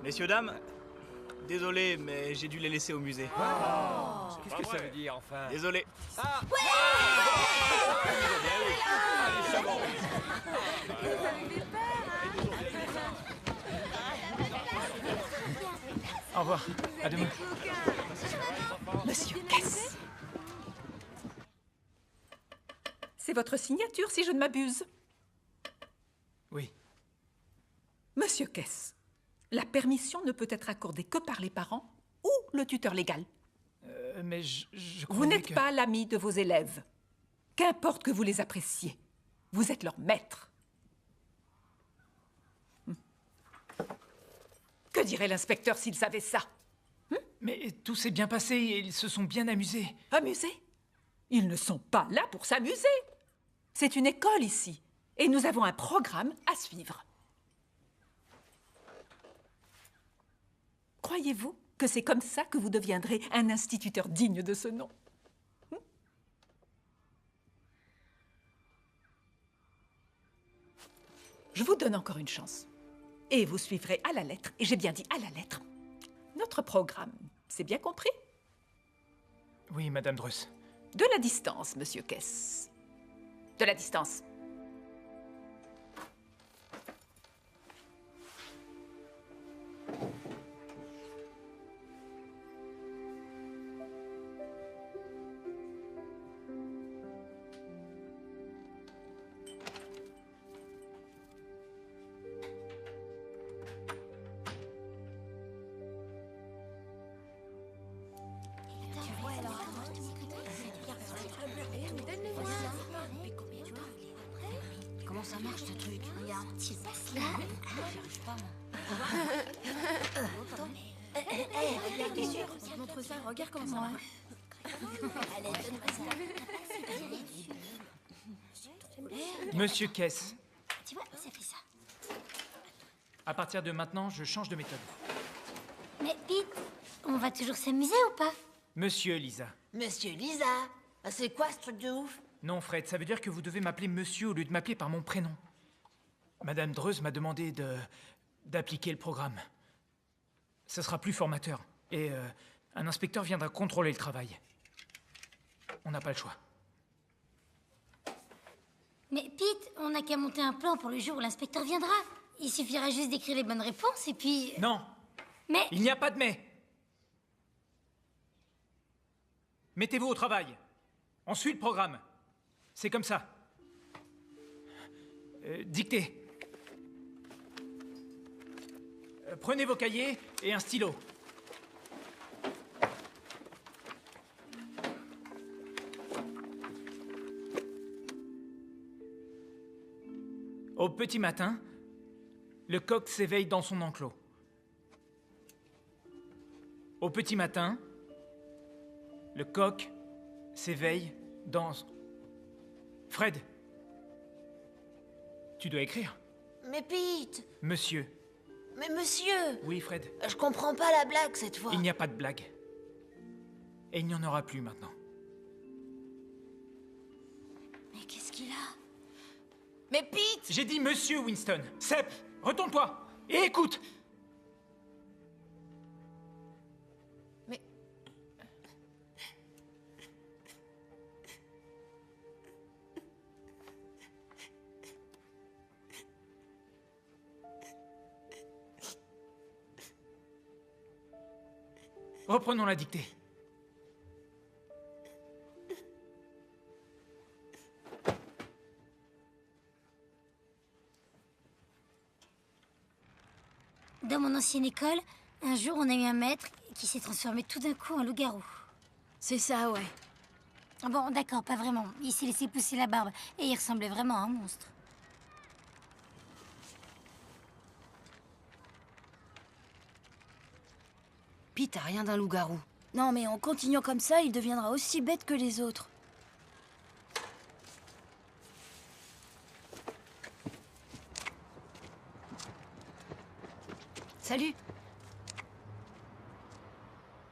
Messieurs, dames, désolé, mais j'ai dû les laisser au musée. Qu'est-ce que ça veut dire, enfin? Désolé. Ah! Au revoir. À demain. Monsieur Kess. C'est votre signature, si je ne m'abuse. Oui. Monsieur Kess, la permission ne peut être accordée que par les parents ou le tuteur légal. Mais je Vous croyais n'êtes que... pas l'ami de vos élèves. Qu'importe que vous les appréciez, vous êtes leur maître. Que dirait l'inspecteur s'il savait ça? Mais tout s'est bien passé et ils se sont bien amusés. Amusés? Ils ne sont pas là pour s'amuser. C'est une école ici, et nous avons un programme à suivre. Croyez-vous que c'est comme ça que vous deviendrez un instituteur digne de ce nom? Je vous donne encore une chance. Et vous suivrez à la lettre, et j'ai bien dit à la lettre, notre programme. C'est bien compris? Oui, Madame Druss. De la distance, Monsieur Kess. De la distance. Comment ça marche, ce truc? Regarde, tu passes là. J'y arrive pas, moi. Regarde, t'es sûr? Montre ça, regarde comment ça marche. Allez, donne-moi ça. Monsieur Kess, Tu vois, ça fait ça. à partir de maintenant, je change de méthode. Mais Pete, on va toujours s'amuser ou pas? Monsieur Lisa. Monsieur Lisa, c'est quoi ce truc de ouf? Non, Fred, ça veut dire que vous devez m'appeler monsieur au lieu de m'appeler par mon prénom. Madame Dreuse m'a demandé d'appliquer le programme. Ce sera plus formateur. Et un inspecteur viendra contrôler le travail. On n'a pas le choix. Mais Pete, on n'a qu'à monter un plan pour le jour où l'inspecteur viendra. Il suffira juste d'écrire les bonnes réponses et puis... Non! Mais... Il n'y a pas de mais! Mettez-vous au travail. On suit le programme. C'est comme ça. Dictez. Prenez vos cahiers et un stylo. Au petit matin, le coq s'éveille dans son enclos. Au petit matin, le coq s'éveille dans... Fred, tu dois écrire. Mais Pete! Monsieur. Mais monsieur! Oui, Fred. Je comprends pas la blague cette fois. Il n'y a pas de blague. Et il n'y en aura plus maintenant. Mais qu'est-ce qu'il a? Mais Pete! J'ai dit monsieur Winston. Sepp, retourne-toi et écoute. Mais... Reprenons la dictée. Dans mon ancienne école, un jour, on a eu un maître qui s'est transformé tout d'un coup en loup-garou. C'est ça, ouais. Bon, d'accord, pas vraiment. Il s'est laissé pousser la barbe et il ressemblait vraiment à un monstre. Pete a rien d'un loup-garou. Non, mais en continuant comme ça, il deviendra aussi bête que les autres. Salut.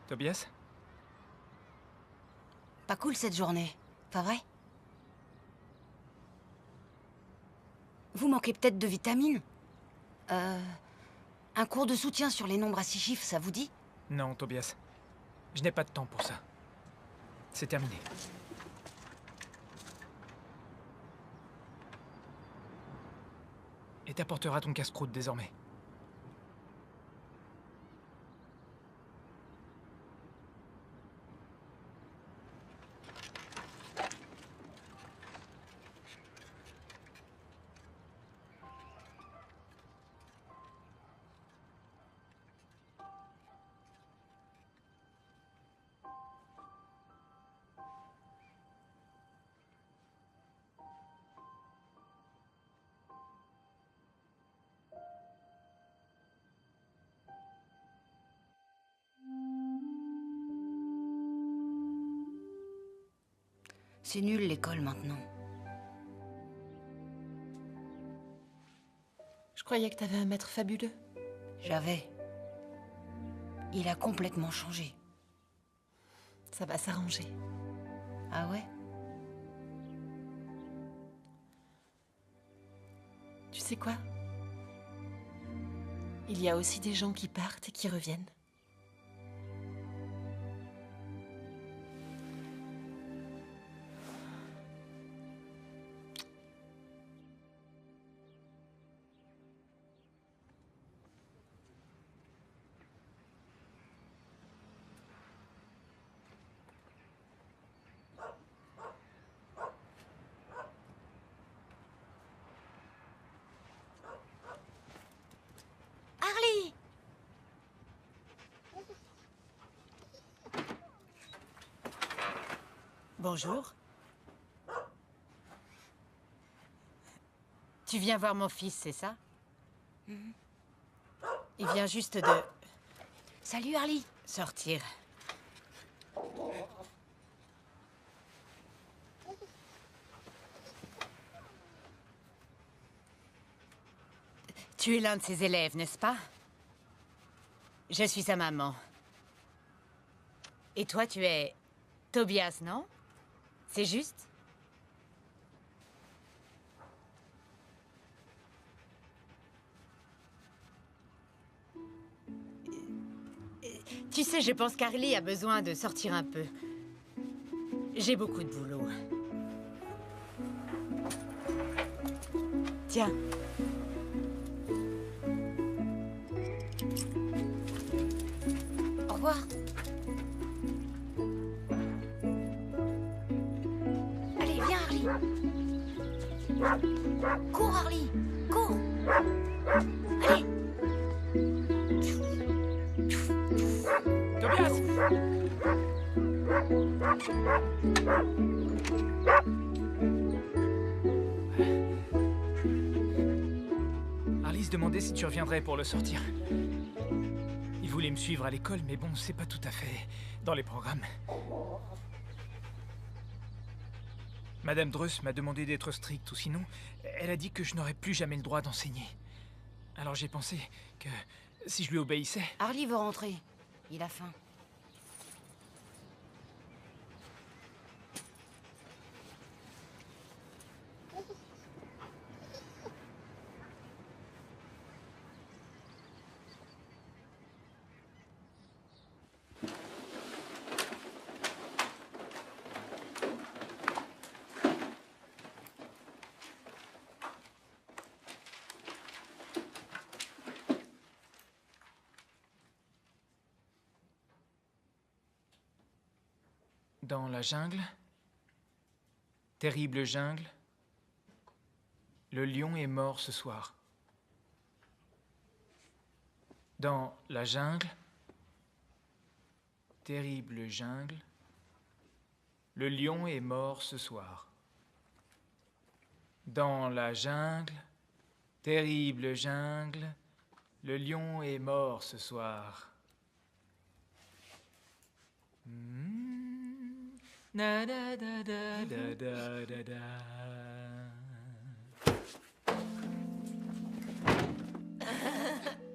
Tobias? Pas cool cette journée, pas vrai? Vous manquez peut-être de vitamines? Un cours de soutien sur les nombres à 6 chiffres, ça vous dit? Non, Tobias. Je n'ai pas de temps pour ça. C'est terminé. Et t'apporteras ton casse-croûte désormais. C'est nul l'école maintenant. Je croyais que t'avais un maître fabuleux. J'avais. Il a complètement changé. Ça va s'arranger. Ah ouais? Tu sais quoi? Il y a aussi des gens qui partent et qui reviennent. Harley! Bonjour. Tu viens voir mon fils, c'est ça? Il vient juste de... Salut Harley. Sortir. Tu es l'un de ses élèves, n'est-ce pas? Je suis sa maman. Et toi, tu es Tobias, non? C'est juste? Tu sais, je pense qu'Harley a besoin de sortir un peu. J'ai beaucoup de boulot. Tiens. Au revoir. Allez, viens Harley. Cours Harley, cours. Allez. Tobias! Harley se demandait si tu reviendrais pour le sortir. Il voulait me suivre à l'école, mais bon, c'est pas tout à fait dans les programmes. Madame Druss m'a demandé d'être stricte, ou sinon, elle a dit que je n'aurais plus jamais le droit d'enseigner. Alors j'ai pensé que si je lui obéissais... Harley veut rentrer. Il a faim. Dans la jungle, terrible jungle, le lion est mort ce soir. Dans la jungle, terrible jungle, le lion est mort ce soir. Dans la jungle, terrible jungle, le lion est mort ce soir. Na da da da da da da da.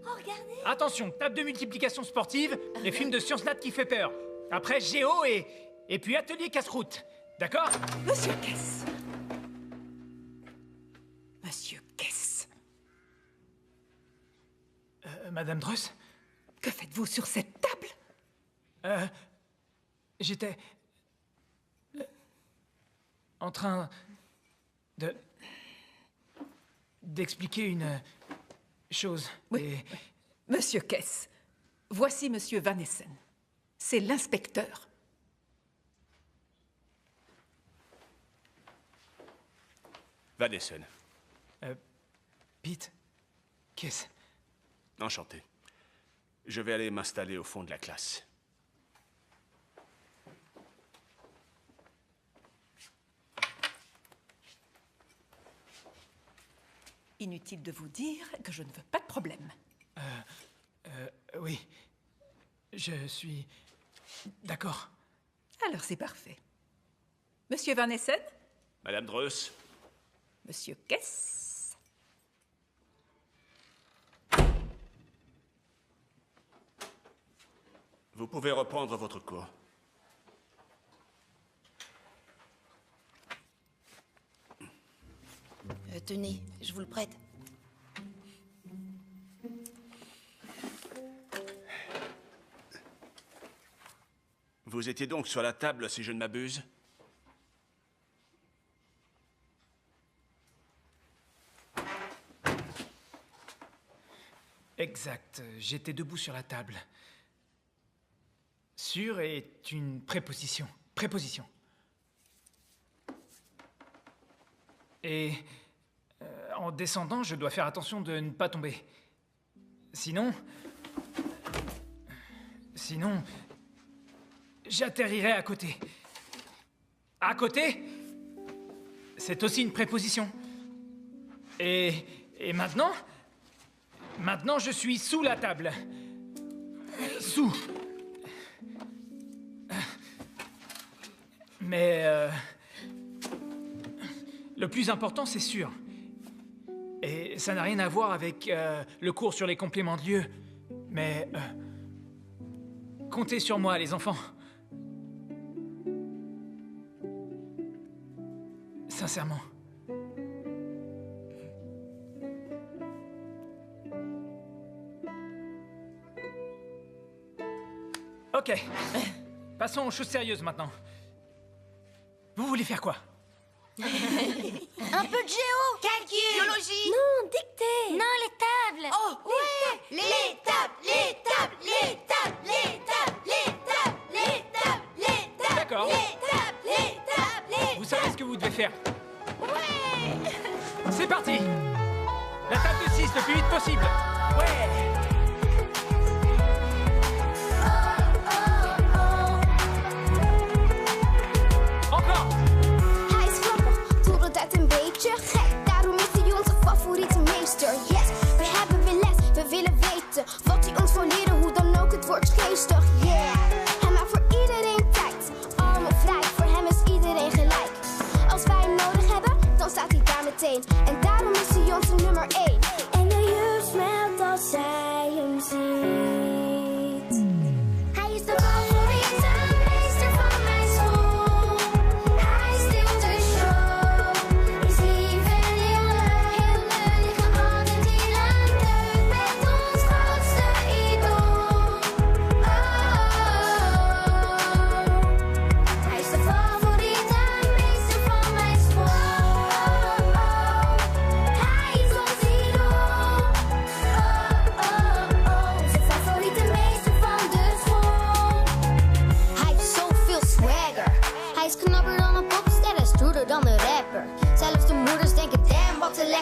Oh, regardez! Attention, table de multiplication sportive, les films de science nat qui fait peur. Après Géo et puis atelier casse-croûte. D'accord? Monsieur Kess. Monsieur Kess. Madame Druss? Que faites-vous sur cette table? J'étais en train d'expliquer une chose. Oui. Monsieur Kess, voici Monsieur Van Essen. C'est l'inspecteur. Van Essen. Pete, Kess. Enchanté. Je vais aller m'installer au fond de la classe. Inutile de vous dire que je ne veux pas de problème. Oui. Je suis d'accord. Alors c'est parfait. Monsieur Van Essen? Madame Druss? Monsieur Kess? Vous pouvez reprendre votre cours. Tenez, je vous le prête. Vous étiez donc sur la table, si je ne m'abuse? Exact. J'étais debout sur la table. Sur est une préposition. Préposition. Et en descendant, je dois faire attention de ne pas tomber. Sinon, j'atterrirai à côté. À côté, c'est aussi une préposition. Et maintenant, je suis sous la table. Sous. Mais le plus important, c'est sûr. Et ça n'a rien à voir avec le cours sur les compléments de lieu. Mais comptez sur moi, les enfants. Sincèrement. Ok. Passons aux choses sérieuses maintenant. Vous voulez faire quoi? Un peu de géo! Calcul! Biologie! Non, dictée! Non, les tables! Oh, ouais! Les tables! Les tables! Les tables! Les tables! Les tables! Les tables! Les tables! D'accord. Les tables! Les tables! Vous savez ce que vous devez faire. Ouais! C'est parti! La table de 6 le plus vite possible. Ouais! Encore! Hij is grappig, doet altijd een beetje gek. Daarom is hij onze favoriete meester. Yes, we hebben weer les, we willen weten wat hij ons wil leren, hoe dan ook, het wordt geestig. Yeah, hij maakt voor iedereen tijd, allemaal vrij, voor hem is iedereen gelijk. Als wij hem nodig hebben, dan staat hij daar meteen. En daarom is hij onze nummer 1. En de juf smelt als zij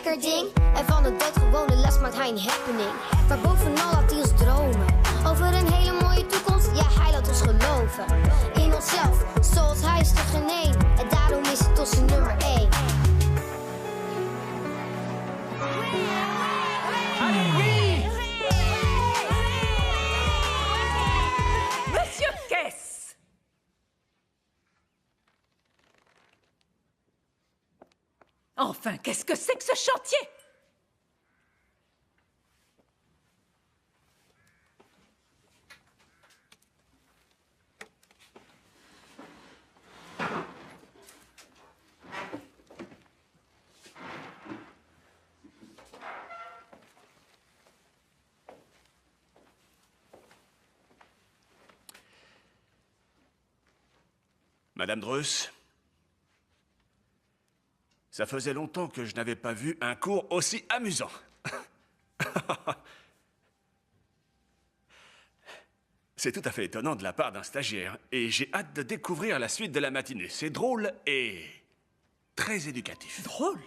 lekker ding. En van de doodgewone les maakt hij een happening. Maar bovenal laat hij ons dromen. Over een hele mooie toekomst, ja hij laat ons geloven. In onszelf, zoals hij is er geen één. En daarom is het onze nummer 1. Monsieur Kess! Enfin, qu'est-ce que c'est que ce chantier? Madame Dreuss, ça faisait longtemps que je n'avais pas vu un cours aussi amusant. C'est tout à fait étonnant de la part d'un stagiaire, et j'ai hâte de découvrir la suite de la matinée. C'est drôle et très éducatif. Drôle?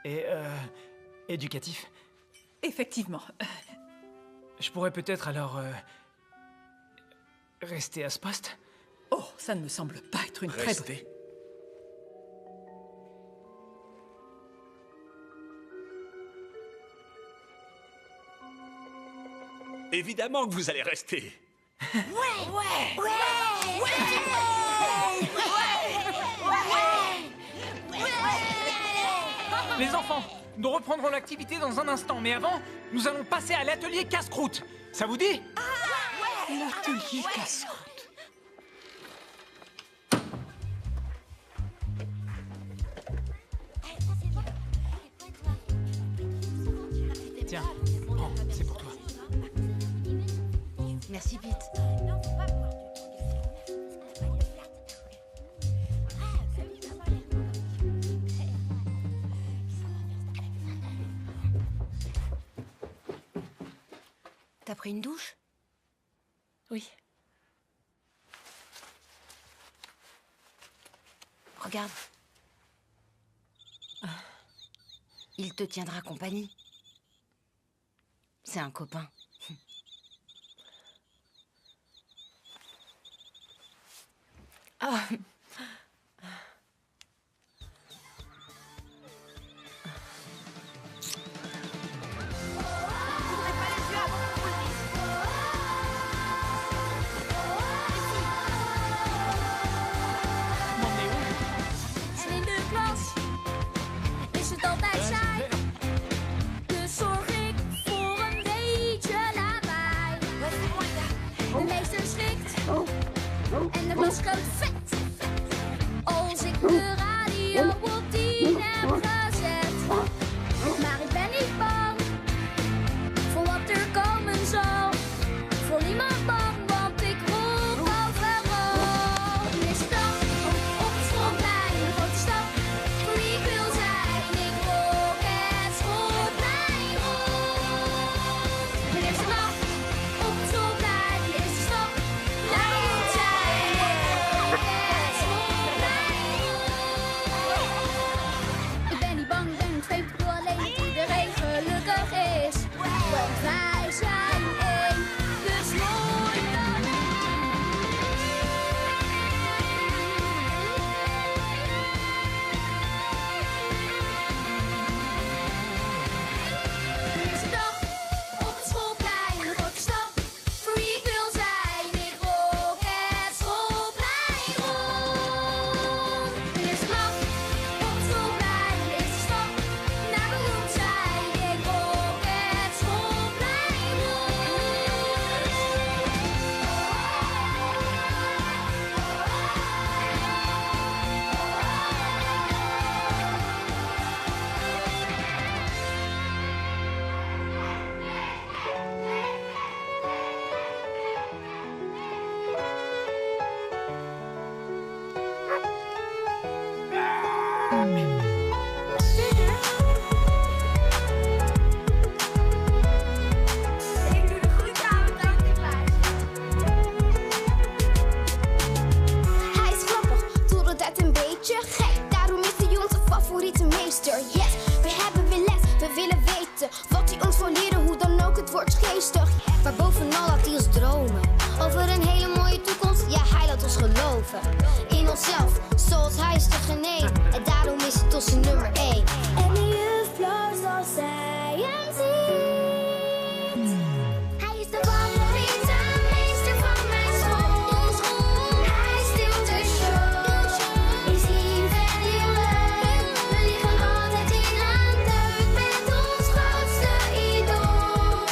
Et, éducatif? Effectivement. Je pourrais peut-être alors, rester à ce poste? Oh, ça ne me semble pas être une très bonne... Évidemment que vous allez rester. Les enfants, nous reprendrons l'activité dans un instant, mais avant, nous allons passer à l'atelier casse-croûte. Ça vous dit? L'atelier casse-croûte. Tiens, prends, c'est pour toi. Merci, Pete. T'as pris une douche? Oui. Regarde. Il te tiendra compagnie. C'est un copain. Ah. En in de klas is het altijd saai. Dus zorg ik voor een beetje lawaai. De meester schrikt en de klas gaat vet. Als ik de radio op 10 heb gezet. Maar ik ben niet bang voor wat er komen zal. Voor niemand bang, want ik roep overal. Is het dag op het schoolplein, een grote stap voor wie ik wil zijn. Ik rook het schoolplein rond. De eerste dag op het schoolplein, de eerste stap naar de moet zijn. Ik rook het schoolplein rond. Ik ben niet bang, ik ben niet vreemd, ik wil alleen dat iedereen gelukkig is. Want wij zijn één, dus nooit alleen. De eerste dag op het schoolplein, een grote stap voor wie ik wil zijn. Ik rook het schoolplein rond. De eerste dag op het schoolplein, de eerste stap naar beroemd zijn. Ik rook het schoolplein rond. Ik doe de groet aan mijn Hij is grappig, totdat het een beetje gek. Daarom is hij onze favoriete meester. Yes, we hebben geloven in onszelf, zoals hij is de genee. En daarom is het onze nummer 1. En de juf bloos als zij hem ziet. Hij is de favoriete meester van mijn school. Hij stilt de show. Is individueel. We liggen altijd in een deuk met ons grootste idool.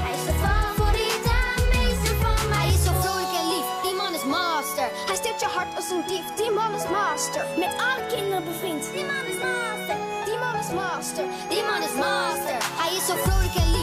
Hij is de favoriete meester van mij. Hij is zo vrolijk en lief, die man is master. Hij steelt je hart als een dief, die man is master. Met alle kinderen bevriend, die man is master. Die man is master, die man is master. Hij is zo vrolijk en lief.